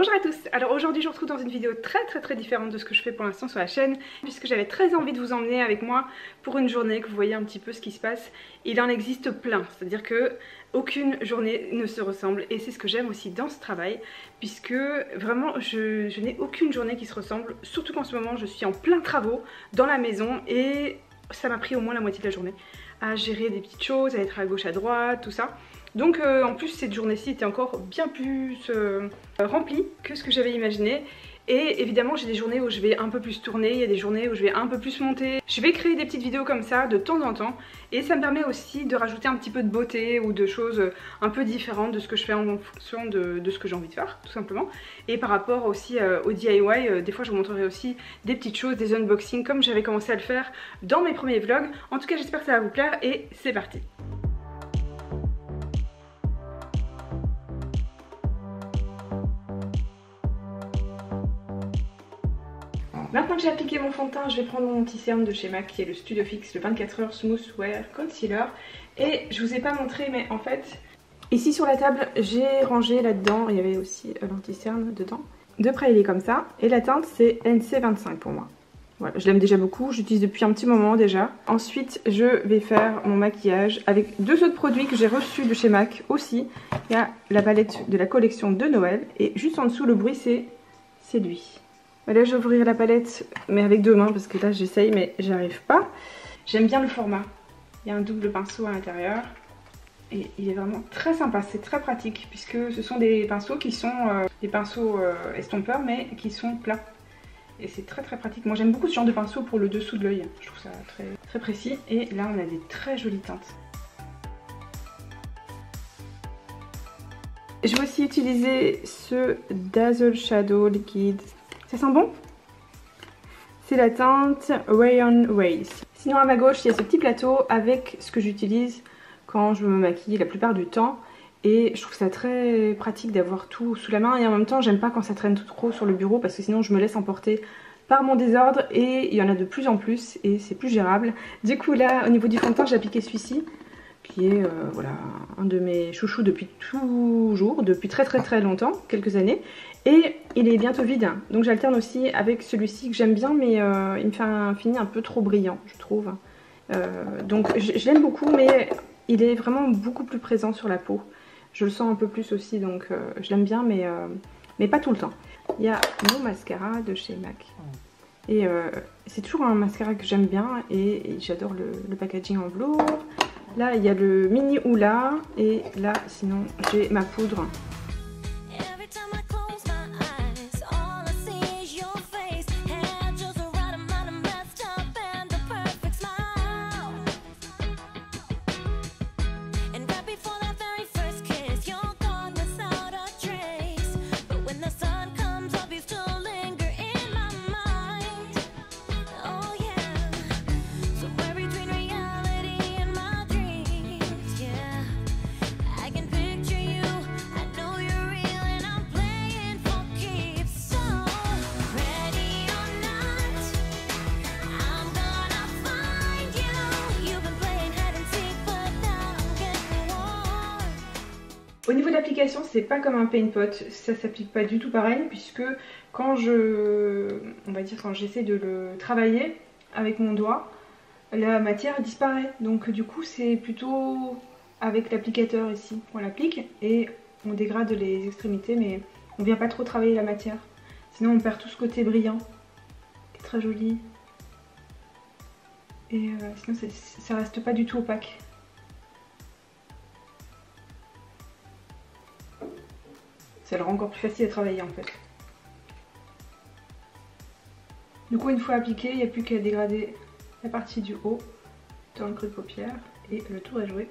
Bonjour à tous. Alors aujourd'hui je vous retrouve dans une vidéo très différente de ce que je fais pour l'instant sur la chaîne, puisque j'avais très envie de vous emmener avec moi pour une journée, que vous voyez un petit peu ce qui se passe. Il en existe plein, c'est-à-dire que aucune journée ne se ressemble, et c'est ce que j'aime aussi dans ce travail, puisque vraiment je n'ai aucune journée qui se ressemble, surtout qu'en ce moment je suis en plein travaux dans la maison et ça m'a pris au moins la moitié de la journée à gérer des petites choses, à être à gauche à droite, tout ça. Donc en plus cette journée-ci était encore bien plus remplie que ce que j'avais imaginé. Et évidemment j'ai des journées où je vais un peu plus tourner, il y a des journées où je vais un peu plus monter. Je vais créer des petites vidéos comme ça de temps en temps. Et ça me permet aussi de rajouter un petit peu de beauté ou de choses un peu différentes de ce que je fais en fonction de ce que j'ai envie de faire, tout simplement. Et par rapport aussi au DIY, des fois je vous montrerai aussi des petites choses, des unboxings comme j'avais commencé à le faire dans mes premiers vlogs. En tout cas j'espère que ça va vous plaire et c'est parti. Maintenant que j'ai appliqué mon fond de teint, je vais prendre mon anti-cerne de chez MAC qui est le Studio Fix, le 24h Smooth Wear Concealer. Et je vous ai pas montré, mais en fait, ici sur la table, j'ai rangé là-dedans, il y avait aussi l'anti-cerne dedans. De près il est comme ça, et la teinte c'est NC25 pour moi. Voilà, je l'aime déjà beaucoup, j'utilise depuis un petit moment déjà. Ensuite, je vais faire mon maquillage avec deux autres produits que j'ai reçus de chez MAC aussi. Il y a la palette de la collection de Noël, et juste en dessous le bruit c'est lui. Là je vais ouvrir la palette mais avec deux mains parce que là j'essaye mais j'arrive pas. J'aime bien le format, il y a un double pinceau à l'intérieur et il est vraiment très sympa, c'est très pratique puisque ce sont des pinceaux qui sont des pinceaux estompeurs mais qui sont plats. Et c'est très pratique, moi j'aime beaucoup ce genre de pinceau pour le dessous de l'œil, je trouve ça très précis. Et là on a des très jolies teintes. Je vais aussi utiliser ce Dazzle Shadow liquide. Ça sent bon? C'est la teinte Rayon Race. Sinon à ma gauche il y a ce petit plateau avec ce que j'utilise quand je me maquille la plupart du temps. Et je trouve ça très pratique d'avoir tout sous la main. Et en même temps j'aime pas quand ça traîne tout trop sur le bureau parce que sinon je me laisse emporter par mon désordre. Et il y en a de plus en plus et c'est plus gérable. Du coup là au niveau du fond de teint j'ai appliqué celui-ci, qui est voilà, un de mes chouchous depuis toujours, depuis très longtemps, quelques années. Et il est bientôt vide, donc j'alterne aussi avec celui-ci que j'aime bien, mais il me fait un fini un peu trop brillant, je trouve. Donc je l'aime beaucoup, mais il est vraiment beaucoup plus présent sur la peau. Je le sens un peu plus aussi, donc je l'aime bien, mais pas tout le temps. Il y a mon mascara de chez MAC. Et c'est toujours un mascara que j'aime bien, et j'adore le packaging en velours. Là il y a le mini Hoola, et là sinon j'ai ma poudre. Au niveau de l'application, c'est pas comme un paint pot, ça s'applique pas du tout pareil, puisque quand quand j'essaie de le travailler avec mon doigt, la matière disparaît. Donc du coup c'est plutôt avec l'applicateur ici qu'on l'applique et on dégrade les extrémités, mais on vient pas trop travailler la matière. Sinon on perd tout ce côté brillant, qui est très joli. Et sinon ça reste pas du tout opaque. Ça le rend encore plus facile à travailler en fait. Du coup une fois appliqué, il n'y a plus qu'à dégrader la partie du haut dans le creux de paupière et le tour est joué.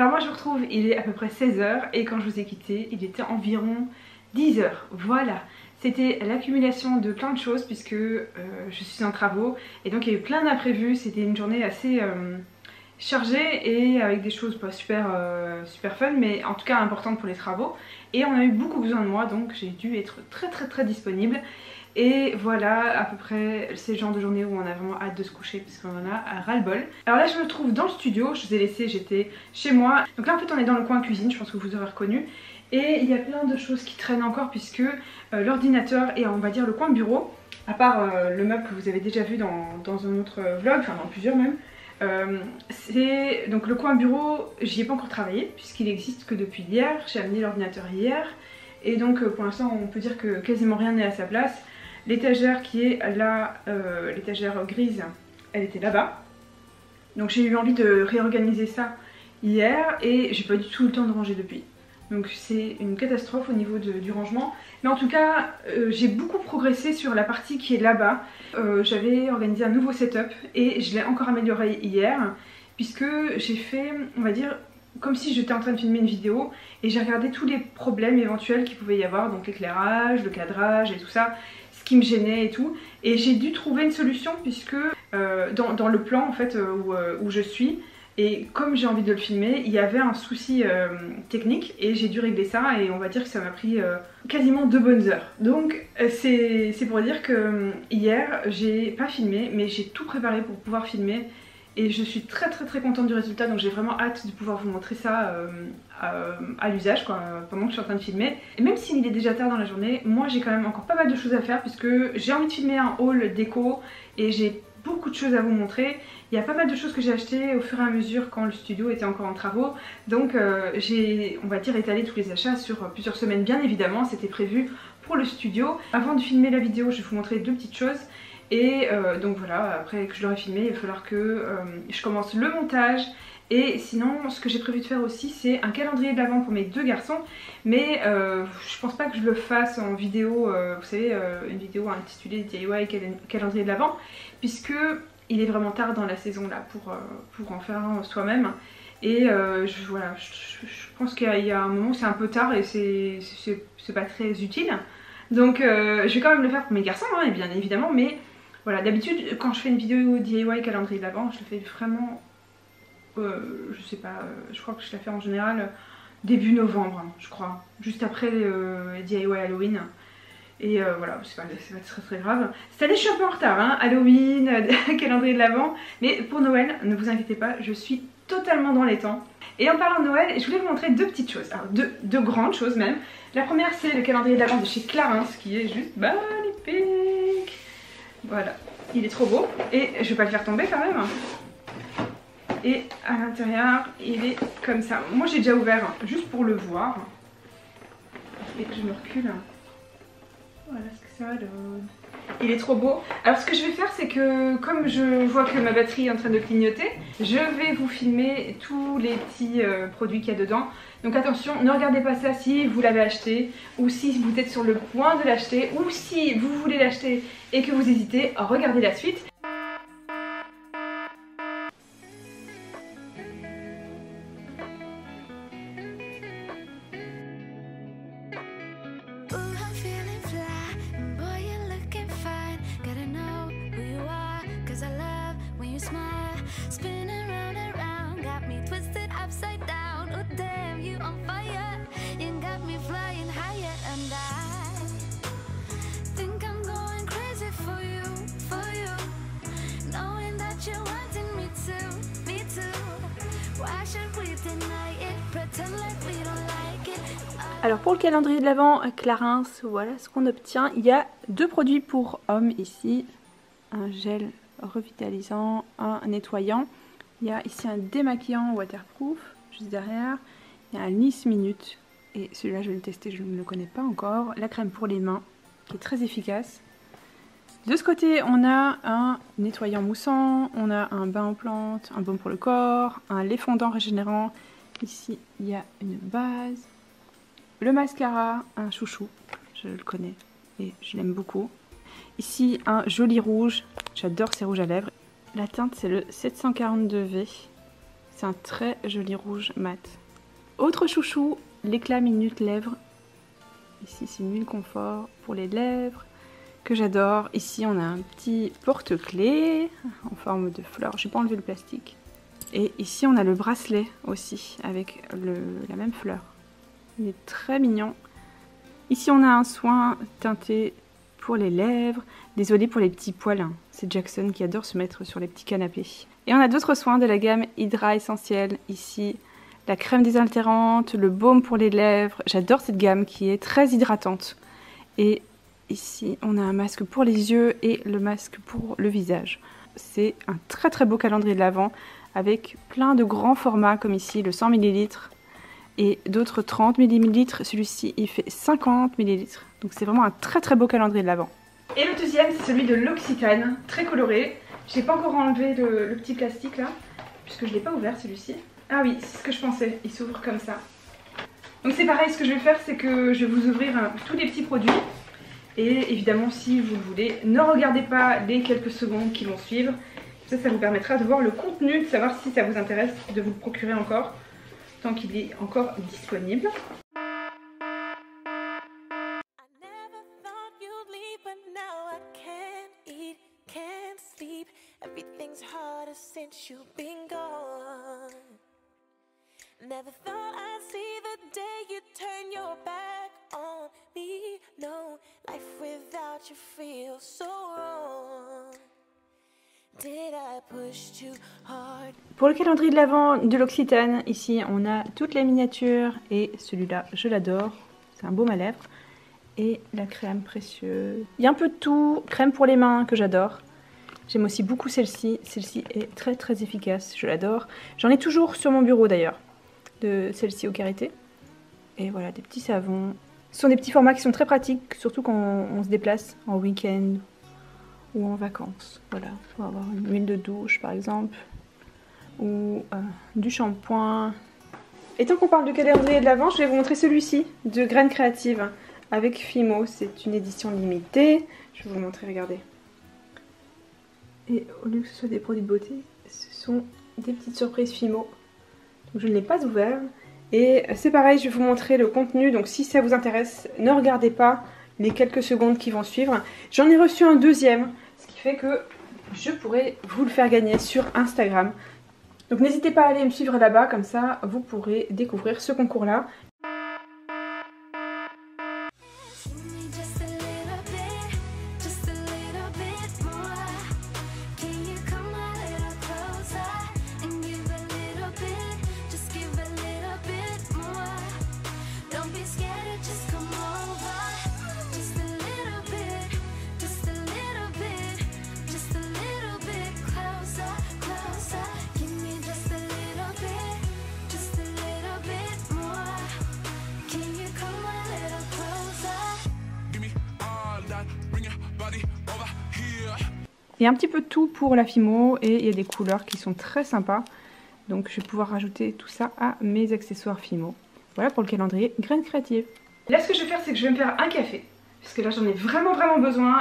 Alors moi je vous retrouve, il est à peu près 16h et quand je vous ai quitté, il était environ 10h. Voilà, c'était l'accumulation de plein de choses puisque je suis en travaux et donc il y a eu plein d'imprévus. C'était une journée assez chargée et avec des choses pas super, super fun mais en tout cas importantes pour les travaux. Et on a eu beaucoup besoin de moi donc j'ai dû être très disponible. Et voilà, à peu près, c'est le genre de journée où on a vraiment hâte de se coucher parce qu'on en a ras-le-bol. Alors là, je me trouve dans le studio, je vous ai laissé, j'étais chez moi. Donc là, en fait, on est dans le coin cuisine, je pense que vous aurez reconnu. Et il y a plein de choses qui traînent encore puisque l'ordinateur est, on va dire, le coin bureau. À part le meuble que vous avez déjà vu dans un autre vlog, enfin dans plusieurs même. C'est donc le coin bureau, j'y ai pas encore travaillé puisqu'il existe que depuis hier. J'ai amené l'ordinateur hier. Et donc pour l'instant, on peut dire que quasiment rien n'est à sa place. L'étagère qui est là, l'étagère grise, elle était là-bas. Donc j'ai eu envie de réorganiser ça hier et j'ai pas du tout le temps de ranger depuis. Donc c'est une catastrophe au niveau du rangement. Mais en tout cas, j'ai beaucoup progressé sur la partie qui est là-bas. J'avais organisé un nouveau setup et je l'ai encore amélioré hier. Puisque j'ai fait, on va dire, comme si j'étais en train de filmer une vidéo. Et j'ai regardé tous les problèmes éventuels qu'il pouvait y avoir. Donc l'éclairage, le cadrage et tout ça. Ce qui me gênait et tout. Et j'ai dû trouver une solution puisque dans le plan en fait où je suis, et comme j'ai envie de le filmer, il y avait un souci technique et j'ai dû régler ça et on va dire que ça m'a pris quasiment 2 bonnes heures. Donc c'est pour dire que hier j'ai pas filmé mais j'ai tout préparé pour pouvoir filmer et je suis très contente du résultat, donc j'ai vraiment hâte de pouvoir vous montrer ça à l'usage pendant que je suis en train de filmer. Et même s'il est déjà tard dans la journée, moi j'ai quand même encore pas mal de choses à faire puisque j'ai envie de filmer un haul déco et j'ai beaucoup de choses à vous montrer. Il y a pas mal de choses que j'ai achetées au fur et à mesure quand le studio était encore en travaux. Donc j'ai, on va dire, étalé tous les achats sur plusieurs semaines bien évidemment, c'était prévu pour le studio. Avant de filmer la vidéo, je vais vous montrer 2 petites choses. Et donc voilà, après que je l'aurai filmé, il va falloir que je commence le montage. Et sinon, ce que j'ai prévu de faire aussi, c'est un calendrier de l'Avent pour mes 2 garçons. Mais je pense pas que je le fasse en vidéo, vous savez, une vidéo intitulée DIY calendrier de l'Avent, puisque il est vraiment tard dans la saison là pour en faire un soi-même. Et voilà, je pense qu'il y a un moment où c'est un peu tard et c'est pas très utile. Donc je vais quand même le faire pour mes garçons, hein, bien évidemment, mais voilà, d'habitude quand je fais une vidéo DIY calendrier de l'Avent, je le fais vraiment, je sais pas, je crois que je la fais en général début novembre, hein, je crois, juste après DIY Halloween. Et voilà, c'est pas très grave. Cette année je suis un peu en retard, hein, Halloween, calendrier de l'Avent, mais pour Noël, ne vous inquiétez pas, je suis totalement dans les temps. Et en parlant de Noël, je voulais vous montrer 2 petites choses, alors deux grandes choses même. La première c'est le calendrier de l'Avent de chez Clarins, qui est juste magnifique. Voilà, il est trop beau et je vais pas le faire tomber quand même. Et à l'intérieur, il est comme ça. Moi j'ai déjà ouvert, hein, juste pour le voir. Et je me recule. Voilà ce que ça donne. Il est trop beau. Alors ce que je vais faire, c'est que comme je vois que ma batterie est en train de clignoter, je vais vous filmer tous les petits produits qu'il y a dedans. Donc attention, ne regardez pas ça si vous l'avez acheté, ou si vous êtes sur le point de l'acheter, ou si vous voulez l'acheter et que vous hésitez, regardez la suite. Alors pour le calendrier de l'Avent Clarins, voilà ce qu'on obtient. Il y a 2 produits pour hommes ici. Un gel revitalisant, un nettoyant. Il y a ici un démaquillant waterproof, juste derrière. Il y a un Nice Minute. Et celui-là je vais le tester, je ne le connais pas encore. La crème pour les mains, qui est très efficace. De ce côté, on a un nettoyant moussant, on a un bain en plantes, un baume pour le corps, un lait fondant régénérant. Ici, il y a une base. Le mascara, un chouchou, je le connais et je l'aime beaucoup. Ici, un joli rouge, j'adore ces rouges à lèvres. La teinte, c'est le 742V. C'est un très joli rouge mat. Autre chouchou, l'éclat Minute Lèvres. Ici c'est une huile confort pour les lèvres que j'adore. Ici on a un petit porte-clés en forme de fleur. J'ai pas enlevé le plastique. Et ici on a le bracelet aussi avec la même fleur. Il est très mignon. Ici on a un soin teinté pour les lèvres. Désolée pour les petits poils. Hein. C'est Jackson qui adore se mettre sur les petits canapés. Et on a d'autres soins de la gamme Hydra Essentiel. Ici la crème désaltérante, le baume pour les lèvres. J'adore cette gamme qui est très hydratante. Et ici on a un masque pour les yeux et le masque pour le visage. C'est un très très beau calendrier de l'Avent avec plein de grands formats comme ici le 100 ml et d'autres 30 ml. Celui-ci il fait 50 ml. Donc c'est vraiment un très très beau calendrier de l'Avent. Et le deuxième c'est celui de L'Occitane, très coloré. J'ai pas encore enlevé le petit plastique là, puisque je l'ai pas ouvert celui-ci. Ah oui, c'est ce que je pensais, il s'ouvre comme ça. Donc c'est pareil, ce que je vais faire c'est que je vais vous ouvrir tous les petits produits. Et évidemment si vous le voulez, ne regardez pas les quelques secondes qui vont suivre. Ça vous permettra de voir le contenu, de savoir si ça vous intéresse de vous le procurer encore, tant qu'il est encore disponible. Never thought I'd see the day you turn your back on me. No, life without you feels so wrong. Did I push too hard? Pour le calendrier de l'Avent de L'Occitane, ici on a toutes les miniatures et celui-là, je l'adore. C'est un baume à lèvres. Et la crème précieuse. Il y a un peu de tout. Crème pour les mains que j'adore. J'aime aussi beaucoup celle-ci. Celle-ci est très très efficace, je l'adore. J'en ai toujours sur mon bureau d'ailleurs. De celle-ci au karité. Et voilà, des petits savons. Ce sont des petits formats qui sont très pratiques, surtout quand on se déplace en week-end ou en vacances. Voilà, pour avoir une huile de douche par exemple, ou du shampoing. Et tant qu'on parle de calendrier de l'Avent, je vais vous montrer celui-ci de Graines Créatives avec Fimo. C'est une édition limitée. Je vais vous montrer, regardez. Et au lieu que ce soit des produits de beauté, ce sont des petites surprises Fimo. Donc je ne l'ai pas ouvert. Et c'est pareil, je vais vous montrer le contenu. Donc si ça vous intéresse, ne regardez pas les quelques secondes qui vont suivre. J'en ai reçu un deuxième, ce qui fait que je pourrais vous le faire gagner sur Instagram. Donc n'hésitez pas à aller me suivre là-bas, comme ça vous pourrez découvrir ce concours-là. Il y a un petit peu de tout pour la Fimo et il y a des couleurs qui sont très sympas. Donc je vais pouvoir rajouter tout ça à mes accessoires Fimo. Voilà pour le calendrier Graines Créatives. Là ce que je vais faire c'est que je vais me faire un café. Parce que là j'en ai vraiment besoin.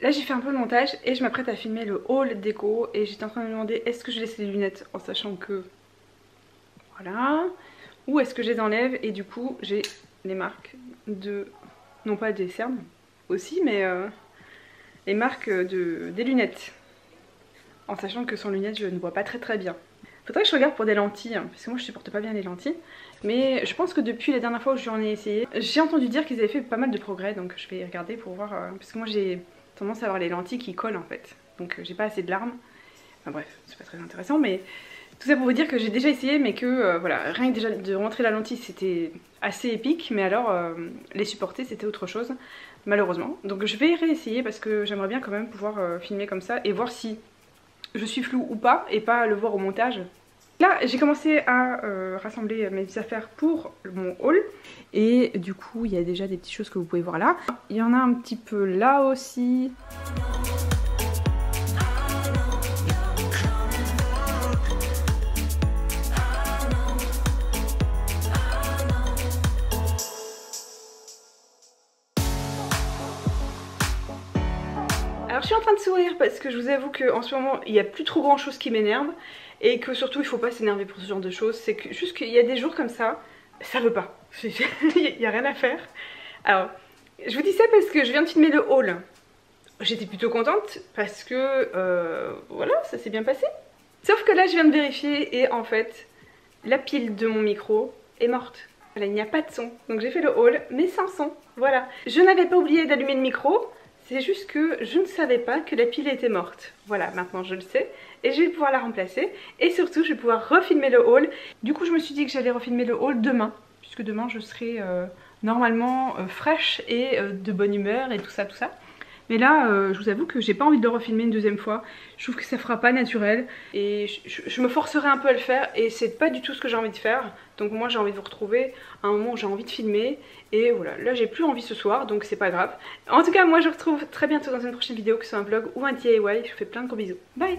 Là j'ai fait un peu le montage et je m'apprête à filmer le haul déco et j'étais en train de me demander est-ce que je laisse les lunettes en sachant que voilà, ou est-ce que je les enlève, et du coup j'ai les marques de, non pas des cernes aussi, mais les marques des lunettes, en sachant que sans lunettes je ne vois pas très bien. Faudrait que je regarde pour des lentilles, hein, parce que moi je supporte pas bien les lentilles. Mais je pense que depuis la dernière fois où j'en ai essayé, j'ai entendu dire qu'ils avaient fait pas mal de progrès. Donc je vais regarder pour voir, parce que moi j'ai tendance à avoir les lentilles qui collent en fait. Donc j'ai pas assez de larmes. Enfin bref, c'est pas très intéressant, mais tout ça pour vous dire que j'ai déjà essayé, mais que voilà, rien que déjà de rentrer la lentille c'était assez épique. Mais alors les supporter c'était autre chose, malheureusement. Donc je vais réessayer parce que j'aimerais bien quand même pouvoir filmer comme ça et voir si je suis floue ou pas, et pas le voir au montage Là j'ai commencé à rassembler mes affaires pour mon haul et du coup il y a déjà des petites choses que vous pouvez voir là. Il y en a un petit peu là aussi. Alors je suis en train de sourire parce que je vous avoue qu'en ce moment il n'y a plus trop grand chose qui m'énerve et que surtout il faut pas s'énerver pour ce genre de choses. C'est que juste qu'il y a des jours comme ça veut pas, il n'y a rien à faire. Alors je vous dis ça parce que je viens de filmer le haul. J'étais plutôt contente parce que voilà, ça s'est bien passé. Sauf que là je viens de vérifier et en fait la pile de mon micro est morte. Voilà, il n'y a pas de son, donc j'ai fait le haul mais sans son, voilà. Je n'avais pas oublié d'allumer le micro. C'est juste que je ne savais pas que la pile était morte. Voilà, maintenant je le sais. Et je vais pouvoir la remplacer. Et surtout, je vais pouvoir refilmer le haul. Du coup, je me suis dit que j'allais refilmer le haul demain. Puisque demain, je serai normalement fraîche et de bonne humeur et tout ça, tout ça. Mais là, je vous avoue que j'ai pas envie de le refilmer une deuxième fois. Je trouve que ça fera pas naturel. Et je me forcerai un peu à le faire. Et c'est pas du tout ce que j'ai envie de faire. Donc moi, j'ai envie de vous retrouver à un moment où j'ai envie de filmer. Et voilà, là j'ai plus envie ce soir, donc c'est pas grave. En tout cas, moi je vous retrouve très bientôt dans une prochaine vidéo, que ce soit un vlog ou un DIY. Je vous fais plein de gros bisous. Bye!